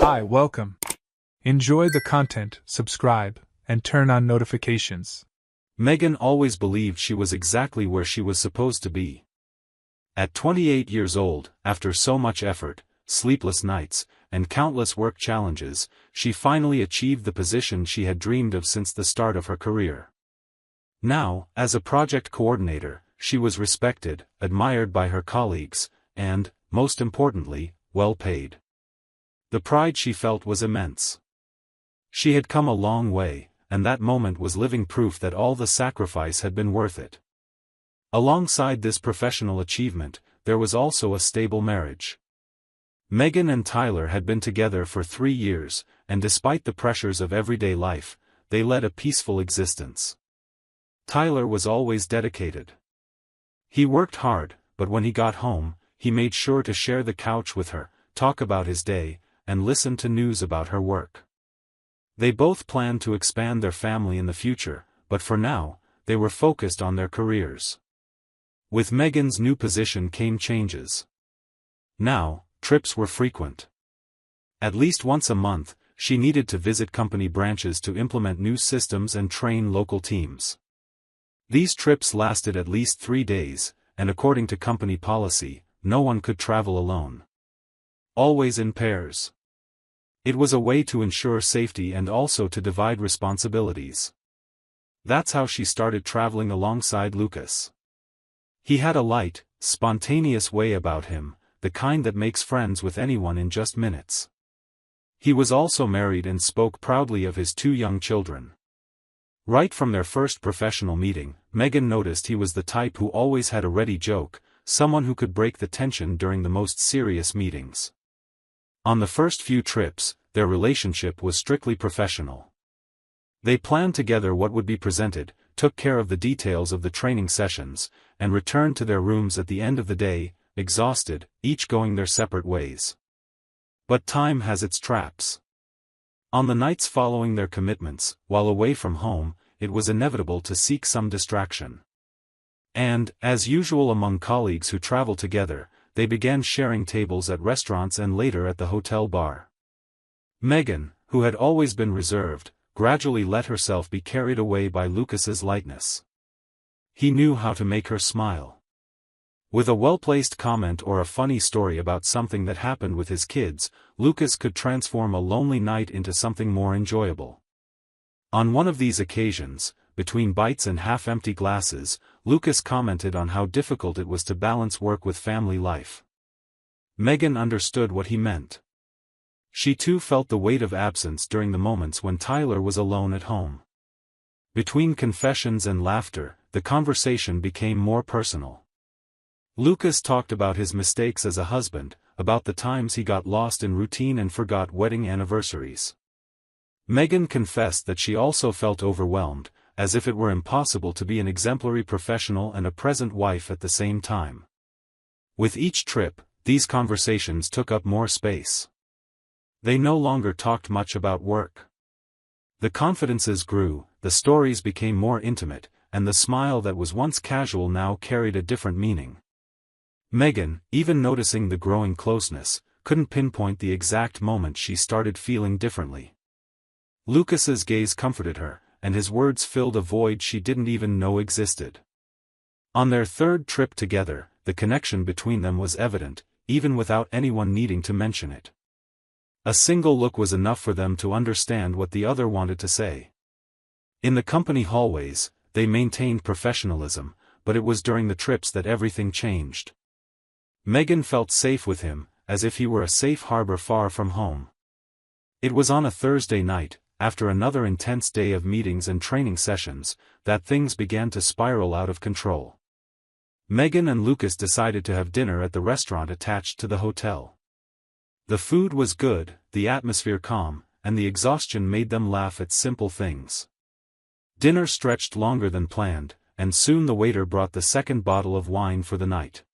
Hi, welcome. Enjoy the content, subscribe, and turn on notifications. Megan always believed she was exactly where she was supposed to be. At 28 years old, after so much effort, sleepless nights, and countless work challenges, she finally achieved the position she had dreamed of since the start of her career. Now, as a project coordinator, she was respected, admired by her colleagues, and, most importantly, well paid. The pride she felt was immense. She had come a long way, and that moment was living proof that all the sacrifice had been worth it. Alongside this professional achievement, there was also a stable marriage. Megan and Tyler had been together for 3 years, and despite the pressures of everyday life, they led a peaceful existence. Tyler was always dedicated. He worked hard, but when he got home, he made sure to share the couch with her, talk about his day, and listen to news about her work. They both planned to expand their family in the future, but for now, they were focused on their careers. With Megan's new position came changes. Now, trips were frequent. At least once a month, she needed to visit company branches to implement new systems and train local teams. These trips lasted at least 3 days, and according to company policy, no one could travel alone. Always in pairs. It was a way to ensure safety and also to divide responsibilities. That's how she started traveling alongside Lucas. He had a light, spontaneous way about him, the kind that makes friends with anyone in just minutes. He was also married and spoke proudly of his 2 young children. Right from their first professional meeting, Megan noticed he was the type who always had a ready joke, someone who could break the tension during the most serious meetings. On the first few trips, their relationship was strictly professional. They planned together what would be presented, took care of the details of the training sessions, and returned to their rooms at the end of the day, exhausted, each going their separate ways. But time has its traps. On the nights following their commitments, while away from home, it was inevitable to seek some distraction. And, as usual among colleagues who travel together, they began sharing tables at restaurants and later at the hotel bar. Megan, who had always been reserved, gradually let herself be carried away by Lucas's lightness. He knew how to make her smile. With a well-placed comment or a funny story about something that happened with his kids, Lucas could transform a lonely night into something more enjoyable. On one of these occasions, between bites and half-empty glasses, Lucas commented on how difficult it was to balance work with family life. Megan understood what he meant. She too felt the weight of absence during the moments when Tyler was alone at home. Between confessions and laughter, the conversation became more personal. Lucas talked about his mistakes as a husband, about the times he got lost in routine and forgot wedding anniversaries. Megan confessed that she also felt overwhelmed, as if it were impossible to be an exemplary professional and a present wife at the same time. With each trip, these conversations took up more space. They no longer talked much about work. The confidences grew, the stories became more intimate, and the smile that was once casual now carried a different meaning. Megan, even noticing the growing closeness, couldn't pinpoint the exact moment she started feeling differently. Lucas's gaze comforted her, and his words filled a void she didn't even know existed. On their 3rd trip together, the connection between them was evident, even without anyone needing to mention it. A single look was enough for them to understand what the other wanted to say. In the company hallways, they maintained professionalism, but it was during the trips that everything changed. Megan felt safe with him, as if he were a safe harbor far from home. It was on a Thursday night, after another intense day of meetings and training sessions, that things began to spiral out of control. Megan and Lucas decided to have dinner at the restaurant attached to the hotel. The food was good, the atmosphere calm, and the exhaustion made them laugh at simple things. Dinner stretched longer than planned, and soon the waiter brought the 2nd bottle of wine for the night.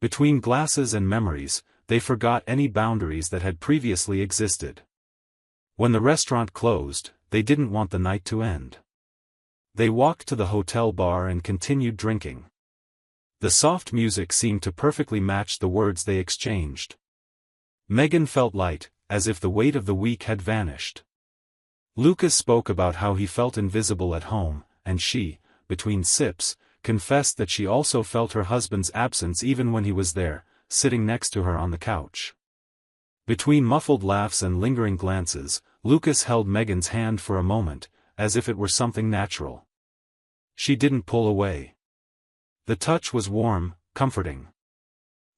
Between glasses and memories, they forgot any boundaries that had previously existed. When the restaurant closed, they didn't want the night to end. They walked to the hotel bar and continued drinking. The soft music seemed to perfectly match the words they exchanged. Megan felt light, as if the weight of the week had vanished. Lucas spoke about how he felt invisible at home, and she, between sips, confessed that she also felt her husband's absence even when he was there, sitting next to her on the couch. Between muffled laughs and lingering glances, Lucas held Megan's hand for a moment, as if it were something natural. She didn't pull away. The touch was warm, comforting.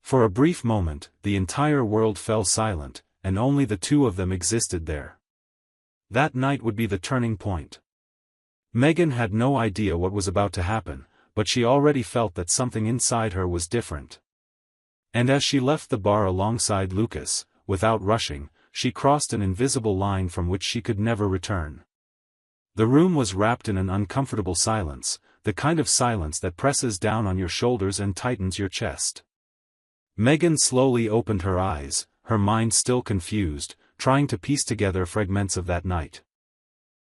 For a brief moment, the entire world fell silent, and only the two of them existed there. That night would be the turning point. Megan had no idea what was about to happen, but she already felt that something inside her was different. And as she left the bar alongside Lucas, without rushing, she crossed an invisible line from which she could never return. The room was wrapped in an uncomfortable silence, the kind of silence that presses down on your shoulders and tightens your chest. Megan slowly opened her eyes, her mind still confused, trying to piece together fragments of that night.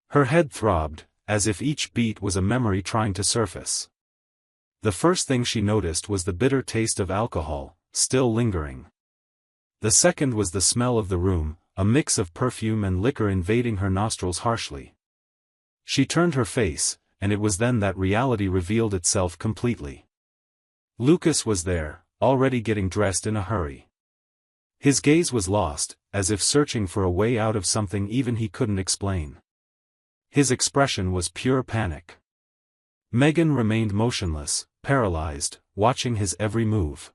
Her head throbbed, as if each beat was a memory trying to surface. The first thing she noticed was the bitter taste of alcohol, still lingering. The second was the smell of the room, a mix of perfume and liquor invading her nostrils harshly. She turned her face, and it was then that reality revealed itself completely. Lucas was there, already getting dressed in a hurry. His gaze was lost, as if searching for a way out of something even he couldn't explain. His expression was pure panic. Megan remained motionless, paralyzed, watching his every move.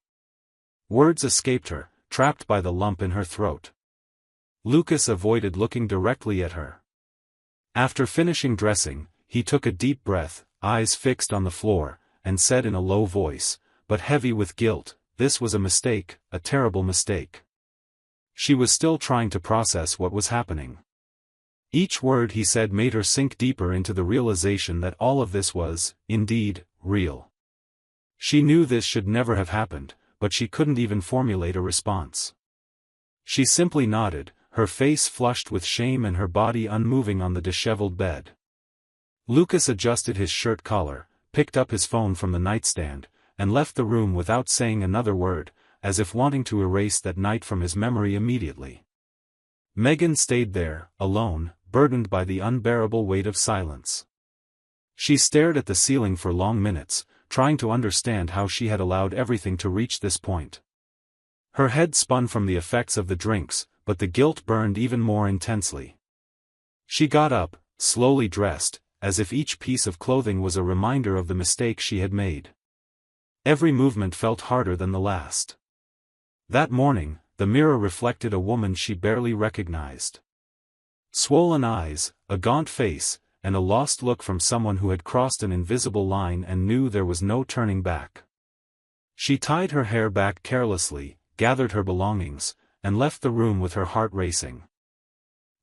Words escaped her, trapped by the lump in her throat. Lucas avoided looking directly at her. After finishing dressing, he took a deep breath, eyes fixed on the floor, and said in a low voice, but heavy with guilt, "This was a mistake, a terrible mistake." She was still trying to process what was happening. Each word he said made her sink deeper into the realization that all of this was, indeed, real. She knew this should never have happened, but she couldn't even formulate a response. She simply nodded, her face flushed with shame and her body unmoving on the disheveled bed. Lucas adjusted his shirt collar, picked up his phone from the nightstand, and left the room without saying another word, as if wanting to erase that night from his memory immediately. Megan stayed there, alone, burdened by the unbearable weight of silence. She stared at the ceiling for long minutes, trying to understand how she had allowed everything to reach this point. Her head spun from the effects of the drinks, but the guilt burned even more intensely. She got up, slowly dressed, as if each piece of clothing was a reminder of the mistake she had made. Every movement felt harder than the last. That morning, the mirror reflected a woman she barely recognized. Swollen eyes, a gaunt face, and a lost look from someone who had crossed an invisible line and knew there was no turning back. She tied her hair back carelessly, gathered her belongings, and left the room with her heart racing.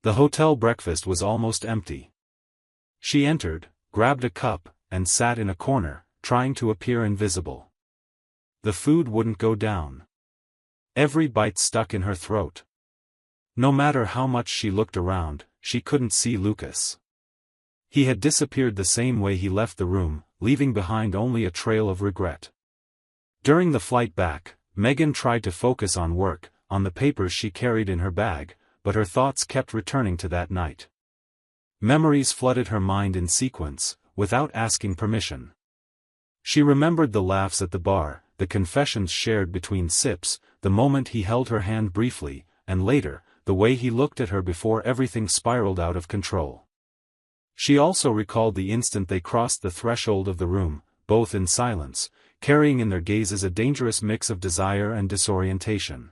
The hotel breakfast was almost empty. She entered, grabbed a cup, and sat in a corner, trying to appear invisible. The food wouldn't go down. Every bite stuck in her throat. No matter how much she looked around, she couldn't see Lucas. He had disappeared the same way he left the room, leaving behind only a trail of regret. During the flight back, Megan tried to focus on work, on the papers she carried in her bag, but her thoughts kept returning to that night. Memories flooded her mind in sequence, without asking permission. She remembered the laughs at the bar, the confessions shared between sips, the moment he held her hand briefly, and later, the way he looked at her before everything spiraled out of control. She also recalled the instant they crossed the threshold of the room, both in silence, carrying in their gazes a dangerous mix of desire and disorientation.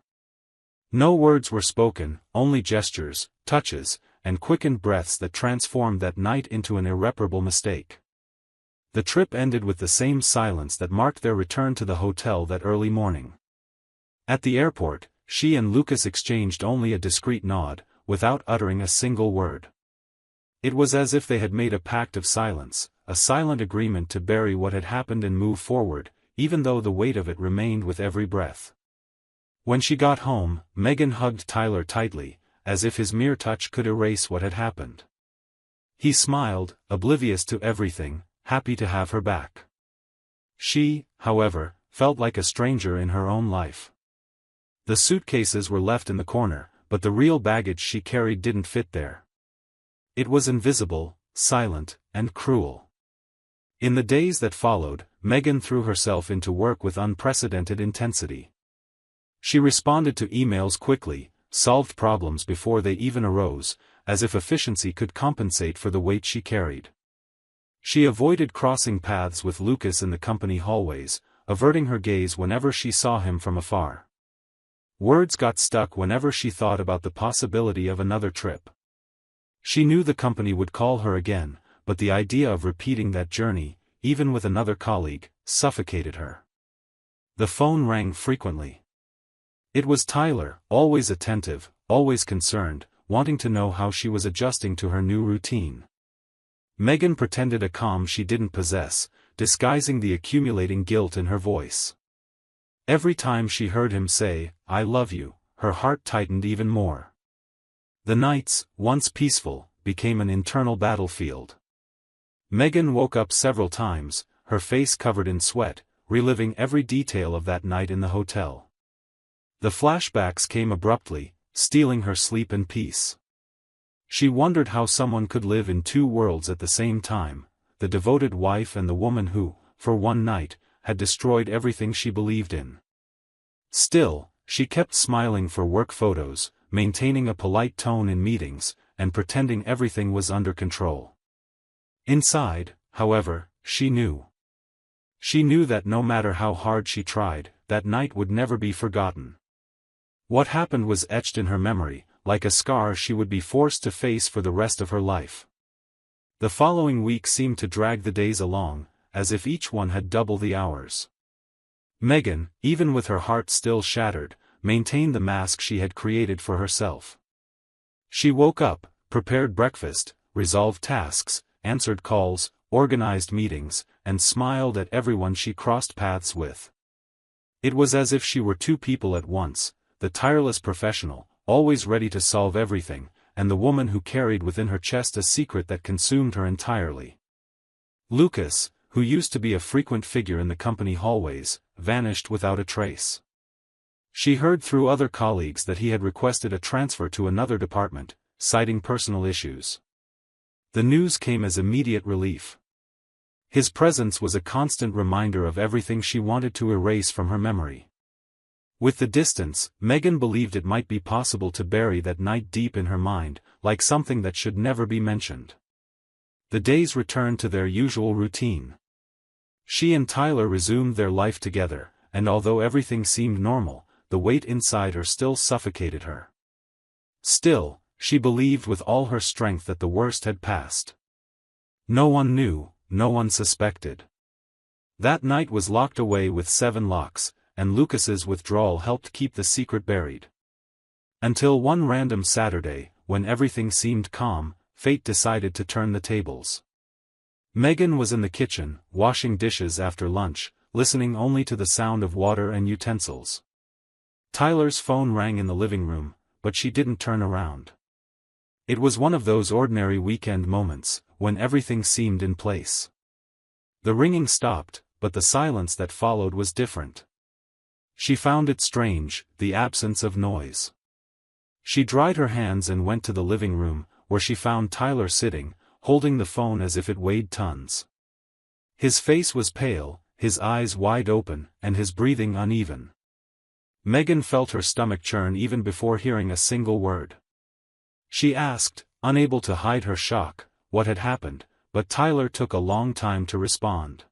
No words were spoken, only gestures, touches, and quickened breaths that transformed that night into an irreparable mistake. The trip ended with the same silence that marked their return to the hotel that early morning. At the airport, she and Lucas exchanged only a discreet nod, without uttering a single word. It was as if they had made a pact of silence, a silent agreement to bury what had happened and move forward, even though the weight of it remained with every breath. When she got home, Megan hugged Tyler tightly, as if his mere touch could erase what had happened. He smiled, oblivious to everything, happy to have her back. She, however, felt like a stranger in her own life. The suitcases were left in the corner, but the real baggage she carried didn't fit there. It was invisible, silent, and cruel. In the days that followed, Megan threw herself into work with unprecedented intensity. She responded to emails quickly, solved problems before they even arose, as if efficiency could compensate for the weight she carried. She avoided crossing paths with Lucas in the company hallways, averting her gaze whenever she saw him from afar. Words got stuck whenever she thought about the possibility of another trip. She knew the company would call her again, but the idea of repeating that journey, even with another colleague, suffocated her. The phone rang frequently. It was Tyler, always attentive, always concerned, wanting to know how she was adjusting to her new routine. Megan pretended a calm she didn't possess, disguising the accumulating guilt in her voice. Every time she heard him say, "I love you," her heart tightened even more. The nights, once peaceful, became an internal battlefield. Megan woke up several times, her face covered in sweat, reliving every detail of that night in the hotel. The flashbacks came abruptly, stealing her sleep and peace. She wondered how someone could live in two worlds at the same time, the devoted wife and the woman who, for one night, had destroyed everything she believed in. Still, she kept smiling for work photos, maintaining a polite tone in meetings, and pretending everything was under control. Inside, however, she knew. She knew that no matter how hard she tried, that night would never be forgotten. What happened was etched in her memory, like a scar she would be forced to face for the rest of her life. The following week seemed to drag the days along, as if each one had double the hours. Megan, even with her heart still shattered, maintained the mask she had created for herself. She woke up, prepared breakfast, resolved tasks, answered calls, organized meetings, and smiled at everyone she crossed paths with. It was as if she were two people at once, the tireless professional, always ready to solve everything, and the woman who carried within her chest a secret that consumed her entirely. Lucas, who used to be a frequent figure in the company hallways, vanished without a trace. She heard through other colleagues that he had requested a transfer to another department, citing personal issues. The news came as immediate relief. His presence was a constant reminder of everything she wanted to erase from her memory. With the distance, Megan believed it might be possible to bury that night deep in her mind, like something that should never be mentioned. The days returned to their usual routine. She and Tyler resumed their life together, and although everything seemed normal, the weight inside her still suffocated her. Still, she believed with all her strength that the worst had passed. No one knew, no one suspected. That night was locked away with 7 locks, and Lucas's withdrawal helped keep the secret buried. Until one random Saturday, when everything seemed calm, fate decided to turn the tables. Megan was in the kitchen, washing dishes after lunch, listening only to the sound of water and utensils. Tyler's phone rang in the living room, but she didn't turn around. It was one of those ordinary weekend moments, when everything seemed in place. The ringing stopped, but the silence that followed was different. She found it strange, the absence of noise. She dried her hands and went to the living room, where she found Tyler sitting, holding the phone as if it weighed tons. His face was pale, his eyes wide open, and his breathing uneven. Megan felt her stomach churn even before hearing a single word. She asked, unable to hide her shock, what had happened, but Tyler took a long time to respond.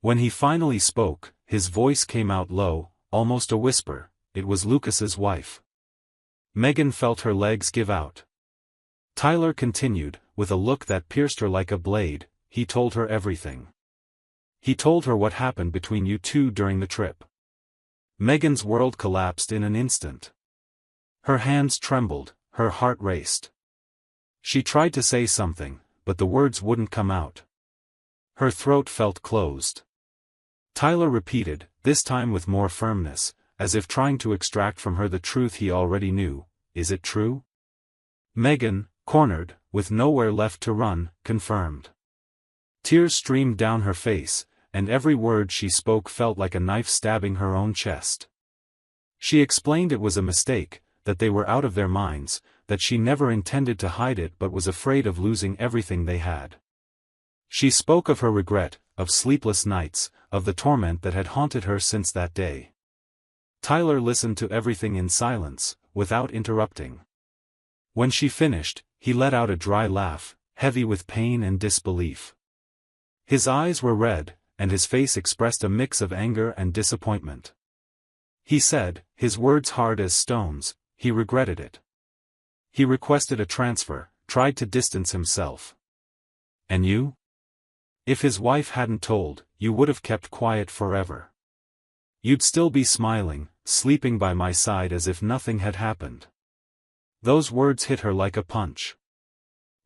When he finally spoke, his voice came out low, almost a whisper. It was Lucas's wife. Megan felt her legs give out. Tyler continued, with a look that pierced her like a blade. He told her everything. He told her what happened between you two during the trip. Megan's world collapsed in an instant. Her hands trembled, her heart raced. She tried to say something, but the words wouldn't come out. Her throat felt closed. Tyler repeated, this time with more firmness, as if trying to extract from her the truth he already knew. Is it true? Megan, cornered, with nowhere left to run, confirmed. Tears streamed down her face, and every word she spoke felt like a knife stabbing her own chest. She explained it was a mistake, that they were out of their minds, that she never intended to hide it but was afraid of losing everything they had. She spoke of her regret, of sleepless nights, of the torment that had haunted her since that day. Tyler listened to everything in silence, without interrupting. When she finished, he let out a dry laugh, heavy with pain and disbelief. His eyes were red, and his face expressed a mix of anger and disappointment. He said, his words hard as stones, he regretted it. He requested a transfer, tried to distance himself. And you? If his wife hadn't told, you would have kept quiet forever. You'd still be smiling, sleeping by my side as if nothing had happened. Those words hit her like a punch.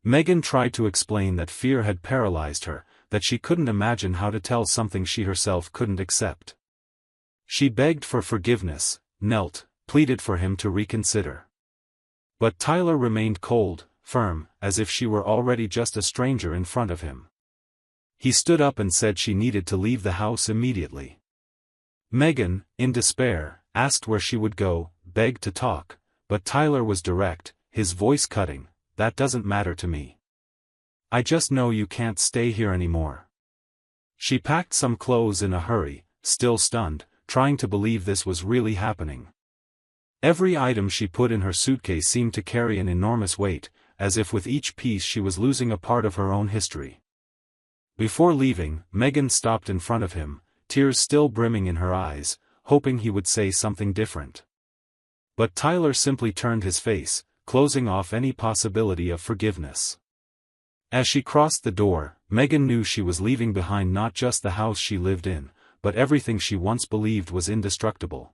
Megan tried to explain that fear had paralyzed her, that she couldn't imagine how to tell something she herself couldn't accept. She begged for forgiveness, knelt, pleaded for him to reconsider. But Tyler remained cold, firm, as if she were already just a stranger in front of him. He stood up and said she needed to leave the house immediately. Megan, in despair, asked where she would go, begged to talk, but Tyler was direct, his voice cutting, "That doesn't matter to me. I just know you can't stay here anymore." She packed some clothes in a hurry, still stunned, trying to believe this was really happening. Every item she put in her suitcase seemed to carry an enormous weight, as if with each piece she was losing a part of her own history. Before leaving, Megan stopped in front of him, tears still brimming in her eyes, hoping he would say something different. But Tyler simply turned his face, closing off any possibility of forgiveness. As she crossed the door, Megan knew she was leaving behind not just the house she lived in, but everything she once believed was indestructible.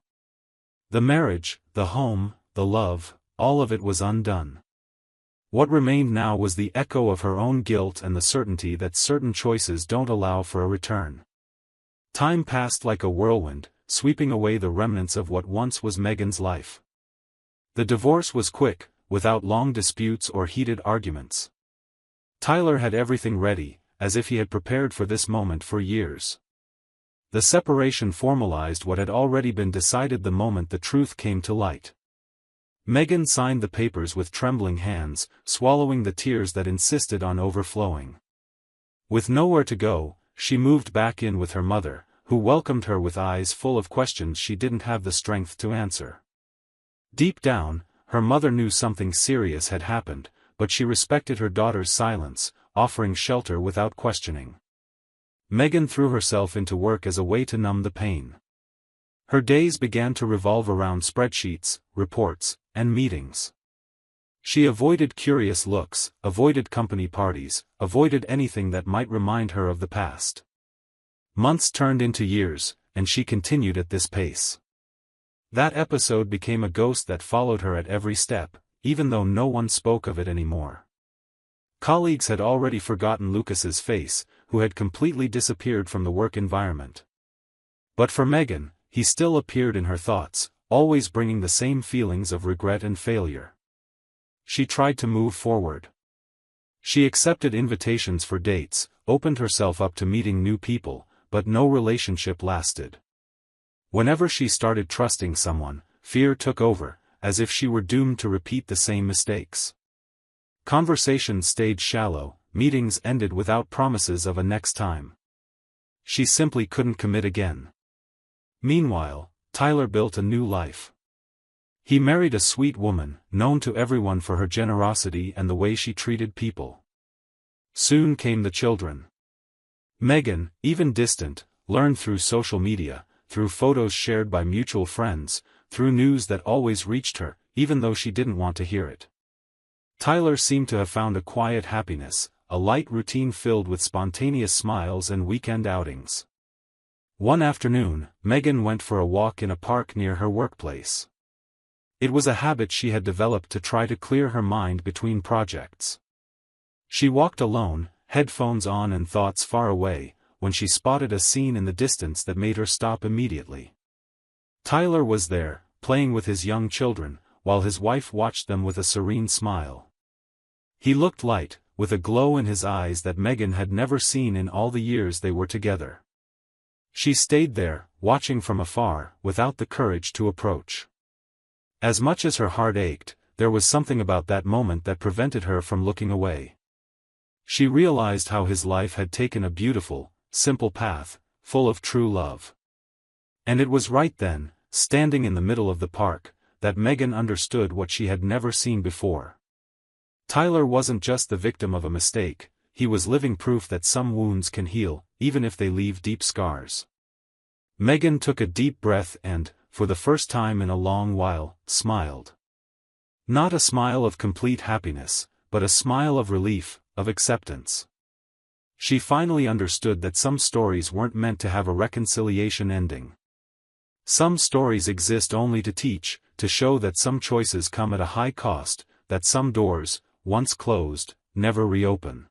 The marriage, the home, the love, all of it was undone. What remained now was the echo of her own guilt and the certainty that certain choices don't allow for a return. Time passed like a whirlwind, sweeping away the remnants of what once was Megan's life. The divorce was quick, without long disputes or heated arguments. Tyler had everything ready, as if he had prepared for this moment for years. The separation formalized what had already been decided the moment the truth came to light. Megan signed the papers with trembling hands, swallowing the tears that insisted on overflowing. With nowhere to go, she moved back in with her mother, who welcomed her with eyes full of questions she didn't have the strength to answer. Deep down, her mother knew something serious had happened, but she respected her daughter's silence, offering shelter without questioning. Megan threw herself into work as a way to numb the pain. Her days began to revolve around spreadsheets, reports, and meetings. She avoided curious looks, avoided company parties, avoided anything that might remind her of the past. Months turned into years, and she continued at this pace. That episode became a ghost that followed her at every step, even though no one spoke of it anymore. Colleagues had already forgotten Lucas's face, who had completely disappeared from the work environment. But for Megan, he still appeared in her thoughts, always bringing the same feelings of regret and failure. She tried to move forward. She accepted invitations for dates, opened herself up to meeting new people, but no relationship lasted. Whenever she started trusting someone, fear took over, as if she were doomed to repeat the same mistakes. Conversations stayed shallow, meetings ended without promises of a next time. She simply couldn't commit again. Meanwhile, Tyler built a new life. He married a sweet woman, known to everyone for her generosity and the way she treated people. Soon came the children. Megan, even distant, learned through social media, through photos shared by mutual friends, through news that always reached her, even though she didn't want to hear it. Tyler seemed to have found a quiet happiness, a light routine filled with spontaneous smiles and weekend outings. One afternoon, Megan went for a walk in a park near her workplace. It was a habit she had developed to try to clear her mind between projects. She walked alone, headphones on and thoughts far away, when she spotted a scene in the distance that made her stop immediately. Tyler was there, playing with his young children, while his wife watched them with a serene smile. He looked light, with a glow in his eyes that Megan had never seen in all the years they were together. She stayed there, watching from afar, without the courage to approach. As much as her heart ached, there was something about that moment that prevented her from looking away. She realized how his life had taken a beautiful, simple path, full of true love. And it was right then, standing in the middle of the park, that Megan understood what she had never seen before. Tyler wasn't just the victim of a mistake, he was living proof that some wounds can heal, even if they leave deep scars. Megan took a deep breath and, for the first time in a long while, smiled. Not a smile of complete happiness, but a smile of relief, of acceptance. She finally understood that some stories weren't meant to have a reconciliation ending. Some stories exist only to teach, to show that some choices come at a high cost, that some doors, once closed, never reopen.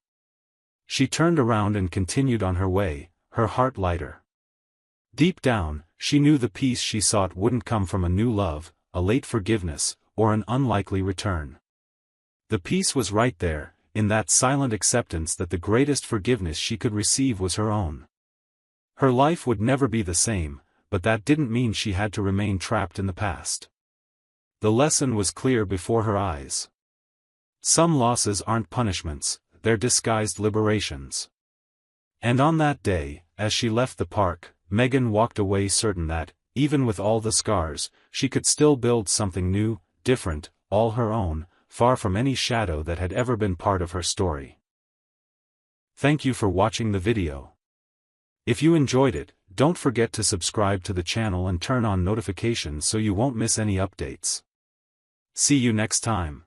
She turned around and continued on her way, her heart lighter. Deep down, she knew the peace she sought wouldn't come from a new love, a late forgiveness, or an unlikely return. The peace was right there, in that silent acceptance that the greatest forgiveness she could receive was her own. Her life would never be the same, but that didn't mean she had to remain trapped in the past. The lesson was clear before her eyes. Some losses aren't punishments, they're disguised liberations. And on that day, as she left the park, Megan walked away certain that, even with all the scars, she could still build something new, different, all her own, far from any shadow that had ever been part of her story. Thank you for watching the video. If you enjoyed it, don't forget to subscribe to the channel and turn on notifications so you won't miss any updates. See you next time.